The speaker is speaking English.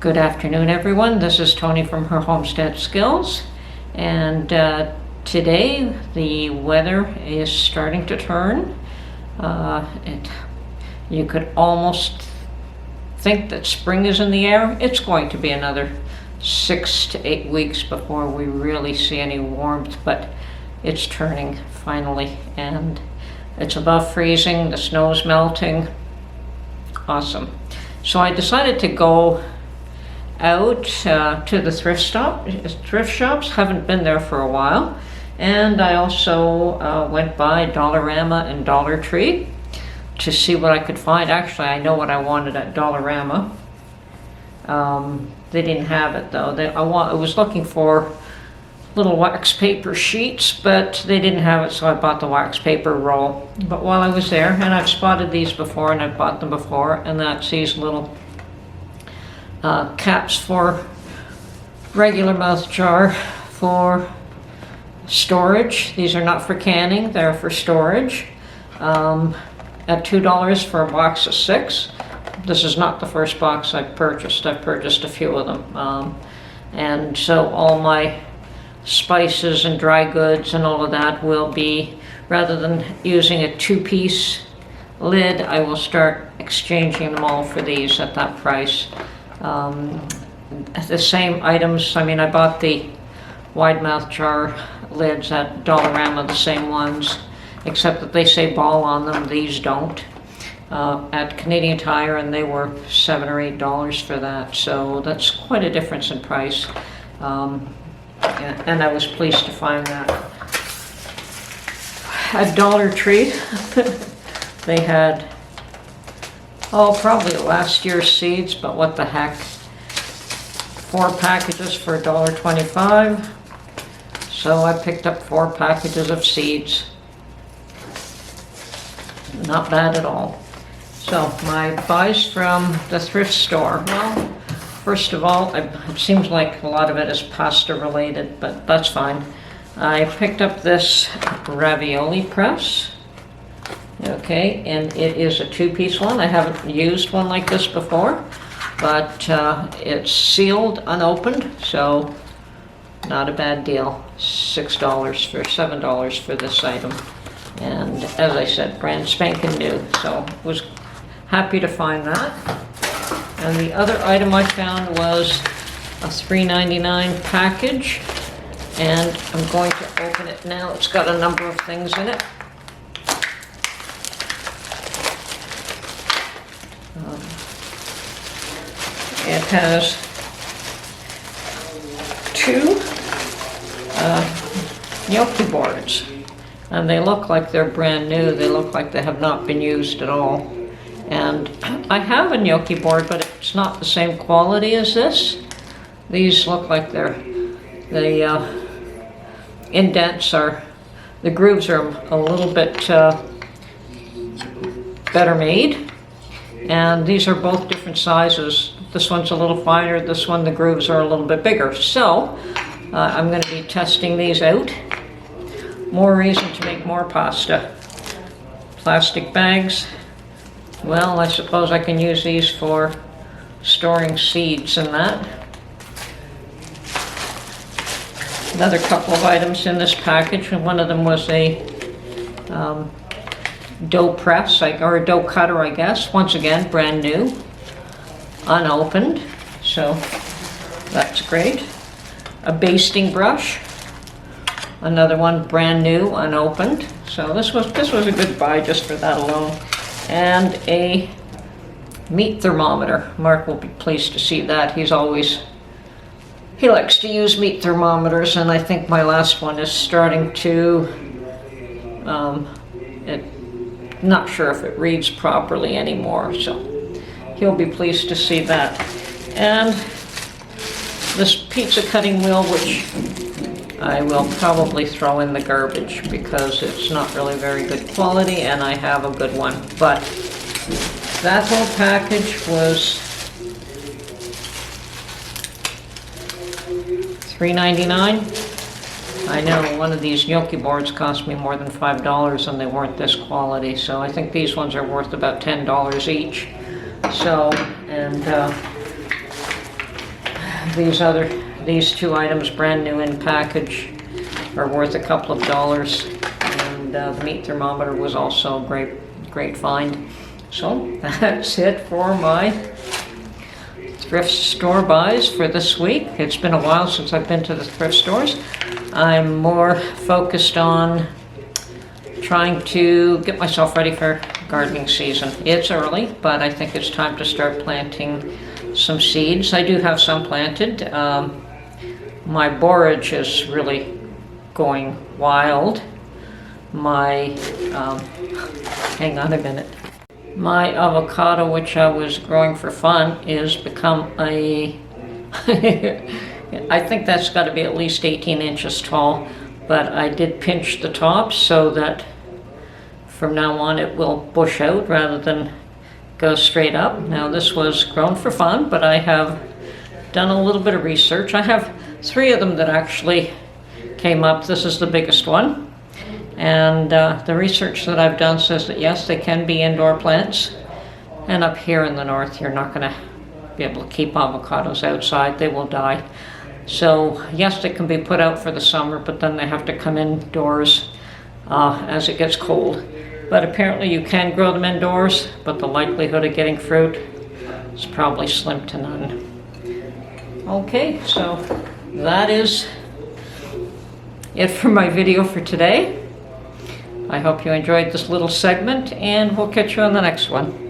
Good afternoon, everyone. This is Tony from her Homestead Skills, and today the weather is starting to turn. You could almost think that spring is in the air. It's going to be another 6 to 8 weeks before we really see any warmth, but it's turning finally, and it's above freezing. The snow's melting. Awesome. So I decided to go out to the thrift shops. Haven't been there for a while, and I also went by Dollarama and Dollar Tree to see what I could find. Actually, I know what I wanted at Dollarama. They didn't have it though. I was looking for little wax paper sheets, but they didn't have it, so I bought the wax paper roll. But while I was there, and I've spotted these before and I've bought them before, and that's these little caps for regular mouth jar for storage. These are not for canning, they're for storage. At $2 for a box of 6. This is not the first box I've purchased. I've purchased a few of them. And so all my spices and dry goods and all of that will be, rather than using a 2-piece lid, I will start exchanging them all for these at that price. The same items, I mean, I bought the wide mouth jar lids at Dollarama, the same ones, except that they say ball on them. These don't. At Canadian Tire, and they were $7 or $8 for that, so that's quite a difference in price. And I was pleased to find that. At Dollar Tree, they had, probably last year's seeds, but what the heck. 4 packages for $1.25. So I picked up 4 packages of seeds. Not bad at all. So my buys from the thrift store. Well, first of all, it seems like a lot of it is pasta related, but that's fine. I picked up this ravioli press. Okay, and it is a 2-piece one. I haven't used one like this before, but it's sealed, unopened, so not a bad deal. $6 for $7 for this item. And as I said, brand spanking new, so was happy to find that. And the other item I found was a $3.99 package, and I'm going to open it now. It's got a number of things in it. It has 2 gnocchi boards, and they look like they're brand new. They look like they have not been used at all. And I have a gnocchi board, but it's not the same quality as this. These look like the indents are, the grooves are a little bit better made. And these are both different sizes. This one's a little finer, this one the grooves are a little bit bigger. So I'm going to be testing these out. More reason to make more pasta. Plastic bags. Well, I suppose I can use these for storing seeds and that. Another couple of items in this package, and one of them was a dough press, or a dough cutter, I guess. Once again, brand new, unopened, so that's great. A basting brush, another one brand new, unopened. So this was a good buy just for that alone. And a meat thermometer. Mark will be pleased to see that. He likes to use meat thermometers, and I think my last one is starting to, not sure if it reads properly anymore, so he'll be pleased to see that. And this pizza cutting wheel, which I will probably throw in the garbage because it's not really very good quality, and I have a good one. But that whole package was $3.99. I know one of these gnocchi boards cost me more than $5, and they weren't this quality, so I think these ones are worth about $10 each. So, and these two items, brand new in package, are worth a couple of dollars. And the meat thermometer was also a great find. So that's it for my thrift store buys for this week. It's been a while since I've been to the thrift stores. I'm more focused on trying to get myself ready for gardening season. It's early, but I think it's time to start planting some seeds. I do have some planted. My borage is really going wild. Hang on a minute. My avocado, which I was growing for fun, is become I think that's got to be at least 18 inches tall, but I did pinch the tops so that from now on it will bush out rather than go straight up. Now this was grown for fun, but I have done a little bit of research. I have 3 of them that actually came up. This is the biggest one. And the research that I've done says that yes, they can be indoor plants. And up here in the north, you're not going to be able to keep avocados outside. They will die. So yes, they can be put out for the summer, but then they have to come indoors as it gets cold. But apparently you can grow them indoors, but the likelihood of getting fruit is probably slim to none. Okay, so that is it for my video for today. I hope you enjoyed this little segment, and we'll catch you on the next one.